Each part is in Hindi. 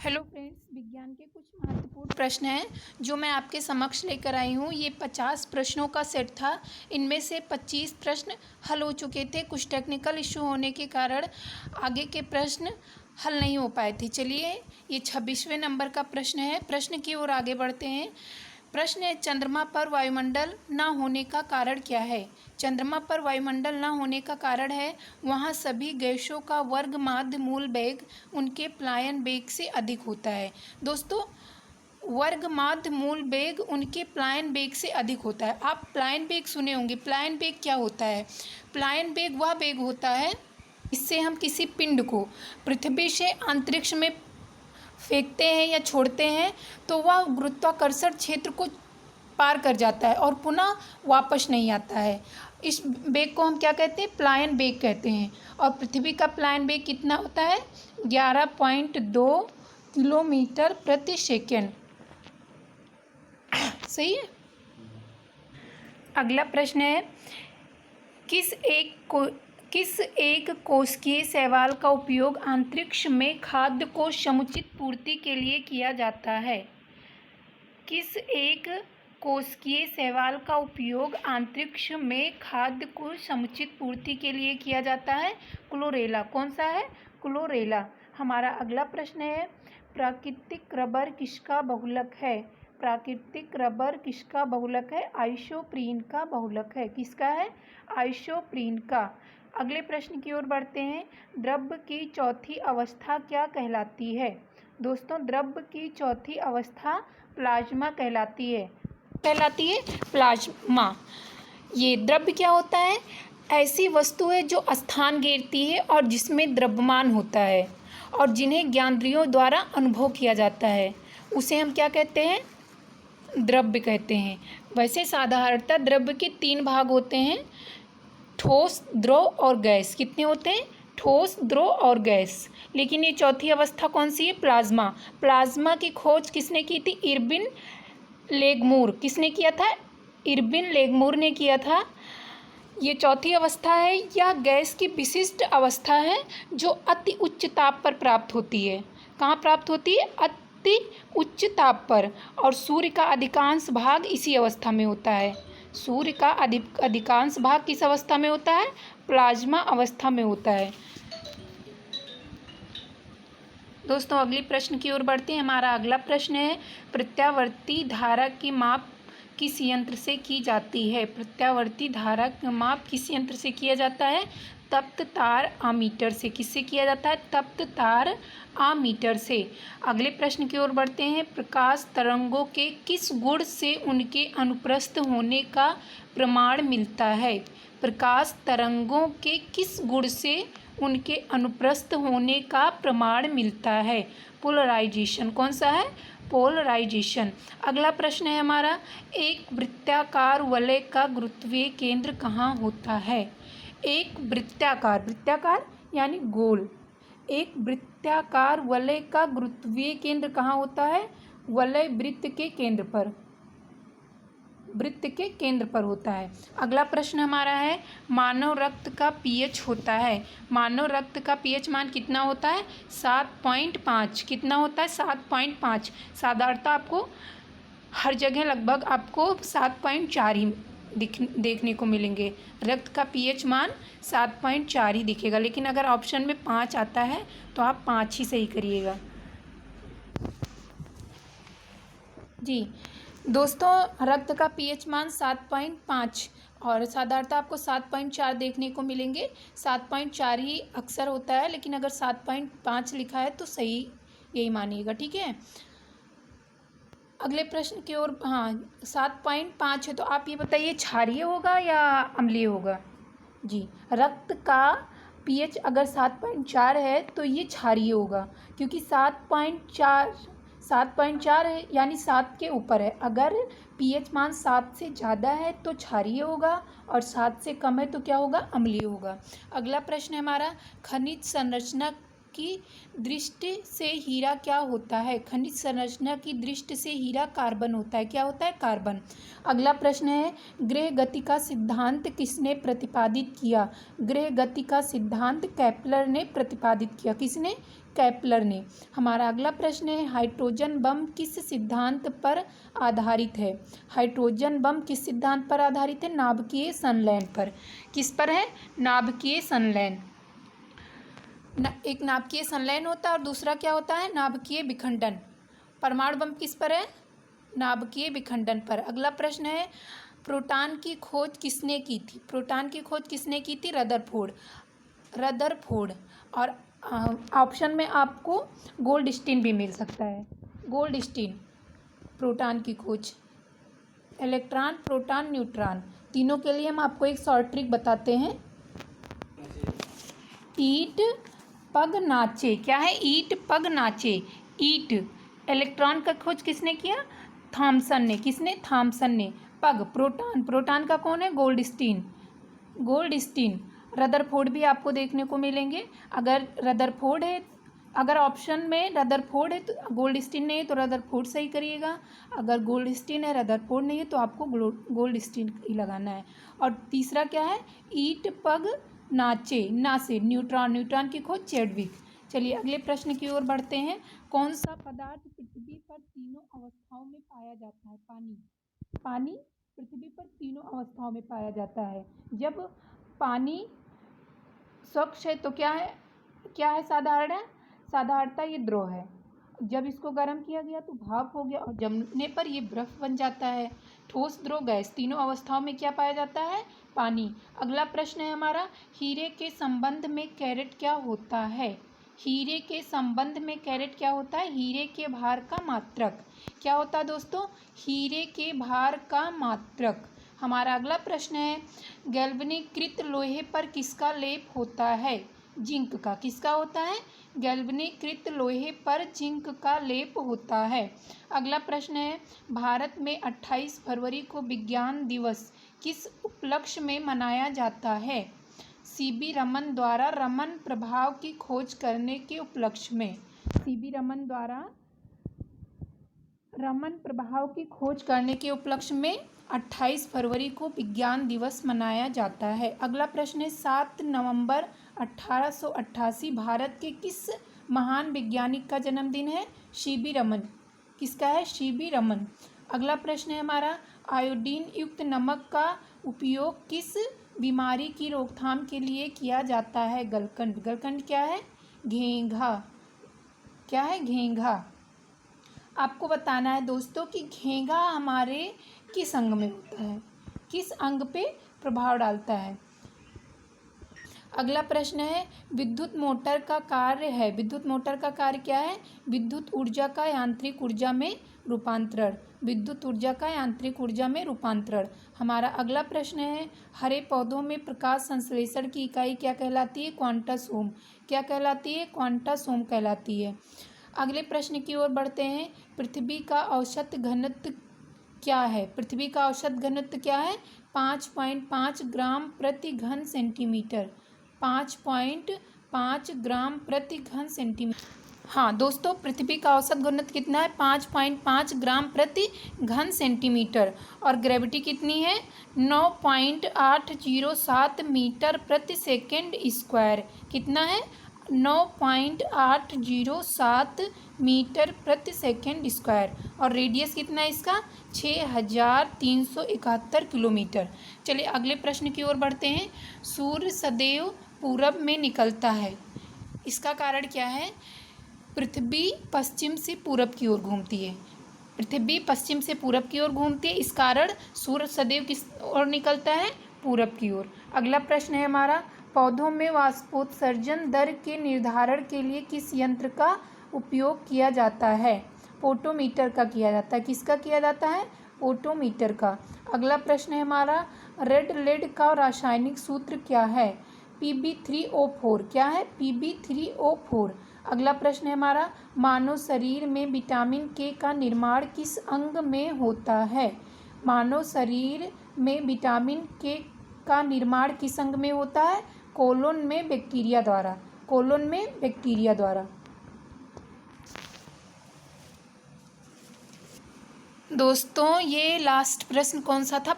हेलो फ्रेंड्स, विज्ञान के कुछ महत्वपूर्ण प्रश्न हैं जो मैं आपके समक्ष लेकर आई हूँ। ये 50 प्रश्नों का सेट था। इनमें से 25 प्रश्न हल हो चुके थे। कुछ टेक्निकल इशू होने के कारण आगे के प्रश्न हल नहीं हो पाए थे। चलिए, ये 26वें नंबर का प्रश्न है। प्रश्न की ओर आगे बढ़ते हैं। प्रश्न है, चंद्रमा पर वायुमंडल न होने का कारण क्या है। चंद्रमा पर वायुमंडल न होने का कारण है वहाँ सभी गैसों का वर्ग माध्य मूल वेग उनके प्लायन वेग से अधिक होता है। दोस्तों, वर्ग माध्य मूल वेग उनके प्लायन वेग से अधिक होता है। आप प्लायन वेग सुने होंगे। प्लायन वेग क्या होता है? प्लायन वेग वह वेग होता है इससे हम किसी पिंड को पृथ्वी से अंतरिक्ष में फेंकते हैं या छोड़ते हैं तो वह गुरुत्वाकर्षण क्षेत्र को पार कर जाता है और पुनः वापस नहीं आता है। इस वेग को हम क्या कहते हैं? प्लायन वेग कहते हैं। और पृथ्वी का प्लायन वेग कितना होता है? 11.2 किलोमीटर प्रति सेकेंड। सही है। अगला प्रश्न है, किस एक कोशिकीय शैवाल का उपयोग अंतरिक्ष में खाद्य को समुचित पूर्ति के लिए किया जाता है? किस एक कोशिकीय शैवाल का उपयोग अंतरिक्ष में खाद्य को समुचित पूर्ति के लिए किया जाता है? क्लोरेला। कौन सा है? क्लोरेला। हमारा अगला प्रश्न है, प्राकृतिक रबर किसका बहुलक है? प्राकृतिक रबर किसका बहुलक है? आइसोप्रीन का बहुलक है। किसका है? आइसोप्रीन का। अगले प्रश्न की ओर बढ़ते हैं। द्रव्य की चौथी अवस्था क्या कहलाती है? दोस्तों, द्रव्य की चौथी अवस्था प्लाज्मा कहलाती है। प्लाज्मा। ये द्रव्य क्या होता है? ऐसी वस्तु है जो स्थान घेरती है और जिसमें द्रव्यमान होता है और जिन्हें ज्ञानेंद्रियों द्वारा अनुभव किया जाता है, उसे हम क्या कहते हैं? द्रव्य कहते हैं। वैसे साधारणतः द्रव्य के 3 भाग होते हैं, ठोस, द्रव और गैस। कितने होते हैं? ठोस, द्रव और गैस। लेकिन ये चौथी अवस्था कौन सी है? प्लाज्मा। प्लाज्मा की खोज किसने की थी? इरविन लेगमूर। किसने किया था? इरविन लेगमूर ने किया था। ये चौथी अवस्था है। यह गैस की विशिष्ट अवस्था है जो अति उच्च ताप पर प्राप्त होती है। कहाँ प्राप्त होती है? अति उच्च ताप पर। और सूर्य का अधिकांश भाग इसी अवस्था में होता है। सूर्य का अधिकांश भाग किस अवस्था में होता है? प्लाज्मा अवस्था में होता है। दोस्तों, अगली प्रश्न की ओर बढ़ते हैं। हमारा अगला प्रश्न है, प्रत्यावर्ती धारा की माप किस यंत्र से की जाती है? प्रत्यावर्ती धारा का माप किस यंत्र से किया जाता है? तप्त तार आमीटर से। किससे किया जाता है? तप्त तार आमीटर से। अगले प्रश्न की ओर बढ़ते हैं। प्रकाश तरंगों के किस गुण से उनके अनुप्रस्थ होने का प्रमाण मिलता है? प्रकाश तरंगों के किस गुण से उनके अनुप्रस्थ होने का प्रमाण मिलता है? पोलराइजेशन। कौन सा है? पोलराइजेशन। अगला प्रश्न है हमारा, एक वृत्ताकार वलय का गुरुत्वीय केंद्र कहाँ होता है? एक वृत्ताकार यानी गोल। एक वृत्ताकार वलय का गुरुत्वीय केंद्र कहाँ होता है? वलय वृत्त के केंद्र पर होता है। अगला प्रश्न हमारा है, मानव रक्त का पीएच होता है। मानव रक्त का पीएच मान कितना होता है? 7.5। कितना होता है? 7.5। साधारणतः आपको हर जगह लगभग आपको 7.4 ही देखने को मिलेंगे। रक्त का पीएच मान 7.4 ही दिखेगा, लेकिन अगर ऑप्शन में 5 आता है तो आप 5 ही सही करिएगा जी। दोस्तों, रक्त का पीएच मान 7.5 और साधारणतः आपको 7.4 देखने को मिलेंगे। 7.4 ही अक्सर होता है, लेकिन अगर 7.5 लिखा है तो सही यही मानिएगा। ठीक है। अगले प्रश्न की ओर। हाँ, 7.5 है तो आप ये बताइए, क्षारीय होगा या अम्लीय होगा? जी, रक्त का पीएच अगर 7.4 है तो ये क्षारीय होगा, क्योंकि 7.4 है यानी 7 के ऊपर है। अगर पीएच मान 7 से ज़्यादा है तो क्षारीय होगा और 7 से कम है तो क्या होगा? अम्लीय होगा। अगला प्रश्न है हमारा, खनिज संरचना की दृष्टि से हीरा क्या होता है? खनिज संरचना की दृष्टि से हीरा कार्बन होता है। क्या होता है? कार्बन। अगला प्रश्न है, ग्रह गति का सिद्धांत किसने प्रतिपादित किया? ग्रह गति का सिद्धांत केपलर ने प्रतिपादित किया। किसने? केपलर ने। हमारा अगला प्रश्न है, हाइड्रोजन बम किस सिद्धांत पर आधारित है? हाइड्रोजन बम किस सिद्धांत पर आधारित है? नाभिकीय संलयन पर। किस पर है? नाभिकीय संलयन। एक नाभिकीय संलयन होता है और दूसरा क्या होता है? नाभिकीय विखंडन। परमाणु बम किस पर है? नाभिकीय विखंडन पर। अगला प्रश्न है, प्रोटॉन की खोज किसने की थी? प्रोटॉन की खोज किसने की थी? रदरफोर्ड। और ऑप्शन में आपको गोल्डस्टीन भी मिल सकता है। गोल्डस्टीन। प्रोटॉन की खोज, इलेक्ट्रॉन, प्रोटॉन, न्यूट्रॉन, तीनों के लिए हम आपको एक शॉर्ट ट्रिक बताते हैं। ईट पग नाचे। क्या है? ईट पग नाचे। ईट, इलेक्ट्रॉन का खोज किसने किया? थॉमसन ने। किसने? थॉमसन ने। पग, प्रोटॉन, प्रोटॉन का कौन है? गोल्डस्टीन। रदरफोर्ड भी आपको देखने को मिलेंगे। अगर रदरफोर्ड है, अगर ऑप्शन में रदरफोर्ड है तो गोल्डस्टीन नहीं है तो रदरफोर्ड सही करिएगा। अगर गोल्डस्टीन है, रदरफोर्ड नहीं है तो आपको गोल्डस्टीन ही लगाना है। और तीसरा क्या है? ईट पग नाचे, न्यूट्रॉन की खोज चैडविक। चलिए अगले प्रश्न की ओर बढ़ते हैं। कौन सा पदार्थ पृथ्वी पर तीनों अवस्थाओं में पाया जाता है? पानी पृथ्वी पर तीनों अवस्थाओं में पाया जाता है। जब पानी स्वच्छ है तो क्या है? साधारण है। साधारणता ये द्रव है। जब इसको गर्म किया गया तो भाप हो गया और जमने पर ये बर्फ बन जाता है। ठोस, द्रव, गैस, तीनों अवस्थाओं में क्या पाया जाता है? पानी। अगला प्रश्न है हमारा, हीरे के संबंध में कैरेट क्या होता है? हीरे के संबंध में कैरेट क्या होता है? हीरे के भार का मात्रक। क्या होता है दोस्तों? हीरे के भार का मात्रक। हमारा अगला प्रश्न है, गैल्वेनीकृत लोहे पर किसका लेप होता है? जिंक का। किसका होता है? गैल्वेनीकृत लोहे पर जिंक का लेप होता है। अगला प्रश्न है, भारत में 28 फरवरी को विज्ञान दिवस किस उपलक्ष्य में मनाया जाता है? सीबी रमन द्वारा रमन प्रभाव की खोज करने के उपलक्ष्य में। सीबी रमन द्वारा रमन प्रभाव की खोज करने के उपलक्ष्य में 28 फरवरी को विज्ञान दिवस मनाया जाता है। अगला प्रश्न है, 7 नवंबर 1888 भारत के किस महान वैज्ञानिक का जन्मदिन है? सीबी रमन। किसका है? सीबी रमन। अगला प्रश्न है हमारा, आयोडीन युक्त नमक का उपयोग किस बीमारी की रोकथाम के लिए किया जाता है? गलकंड। गलकंड क्या है? घेंघा। क्या है? घेंघा। आपको बताना है दोस्तों कि घेंघा हमारे किस अंग में होता है? किस अंग पे प्रभाव डालता है? अगला प्रश्न है, विद्युत मोटर का कार्य है। विद्युत मोटर का कार्य क्या है? विद्युत ऊर्जा का यांत्रिक ऊर्जा में रूपांतरण। विद्युत ऊर्जा का यांत्रिक ऊर्जा में रूपांतरण। हमारा अगला प्रश्न है, हरे पौधों में प्रकाश संश्लेषण की इकाई क्या कहलाती है? क्वांटस ओम। क्या कहलाती है? क्वांटस ओम कहलाती है। अगले प्रश्न की ओर बढ़ते हैं, पृथ्वी का औसत घनत्व क्या है? पृथ्वी का औसत घनत्व क्या है? 5.5 ग्राम प्रति घन सेंटीमीटर। 5.5 ग्राम प्रति घन सेंटीमीटर। हाँ दोस्तों, पृथ्वी का औसत घनत्व कितना है? 5.5 ग्राम प्रति घन सेंटीमीटर। और ग्रेविटी कितनी है? 9.807 मीटर प्रति सेकेंड स्क्वायर। कितना है? 9.807 मीटर प्रति सेकेंड स्क्वायर। और रेडियस कितना है इसका? 6371 किलोमीटर। चलिए अगले प्रश्न की ओर बढ़ते हैं, सूर्य सदैव पूरब में निकलता है, इसका कारण क्या है? पृथ्वी पश्चिम से पूरब की ओर घूमती है। पृथ्वी पश्चिम से पूरब की ओर घूमती है, इस कारण सूर्य सदैव किस ओर निकलता है? पूरब की ओर। अगला प्रश्न है हमारा, पौधों में वाष्पोत्सर्जन दर के निर्धारण के लिए किस यंत्र का उपयोग किया जाता है? पोटोमीटर का किया जाता है। किसका किया जाता है? पोटोमीटर का। अगला प्रश्न है हमारा, रेड लेड का रासायनिक सूत्र क्या है? Pb3O4। क्या है? Pb3O4। अगला प्रश्न है हमारा, मानव शरीर में विटामिन के का निर्माण किस अंग में होता है? मानव शरीर में विटामिन के का निर्माण किस अंग में होता है? कोलोन में बैक्टीरिया द्वारा। कोलन में बैक्टीरिया द्वारा। दोस्तों ये लास्ट प्रश्न कौन सा था?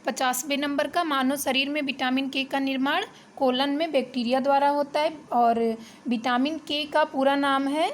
50वें नंबर का। मानव शरीर में विटामिन के का निर्माण कोलन में बैक्टीरिया द्वारा होता है और विटामिन के का पूरा नाम है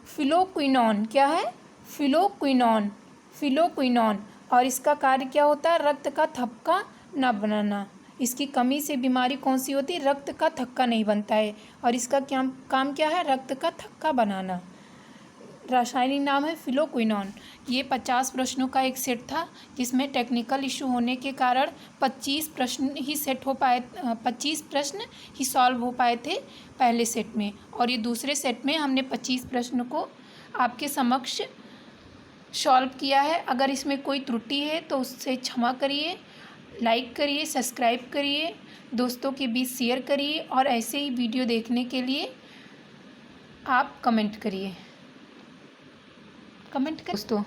फिलोक्विनोन। क्या है? फिलोक्विनोन। फिलोक्विनोन। और इसका कार्य क्या होता है? रक्त का थक्का न बनाना। इसकी कमी से बीमारी कौन सी होती है? रक्त का थक्का नहीं बनता है। और इसका क्या काम क्या है? रक्त का थक्का बनाना। रासायनिक नाम है फिलोक्विनोन। ये 50 प्रश्नों का एक सेट था जिसमें टेक्निकल इशू होने के कारण 25 प्रश्न ही सेट हो पाए 25 प्रश्न ही सॉल्व हो पाए थे पहले सेट में, और ये दूसरे सेट में हमने 25 प्रश्न को आपके समक्ष सॉल्व किया है। अगर इसमें कोई त्रुटि है तो उससे क्षमा करिए। लाइक करिए, सब्सक्राइब करिए, दोस्तों के बीच शेयर करिए और ऐसे ही वीडियो देखने के लिए आप कमेंट करिए। दोस्तों।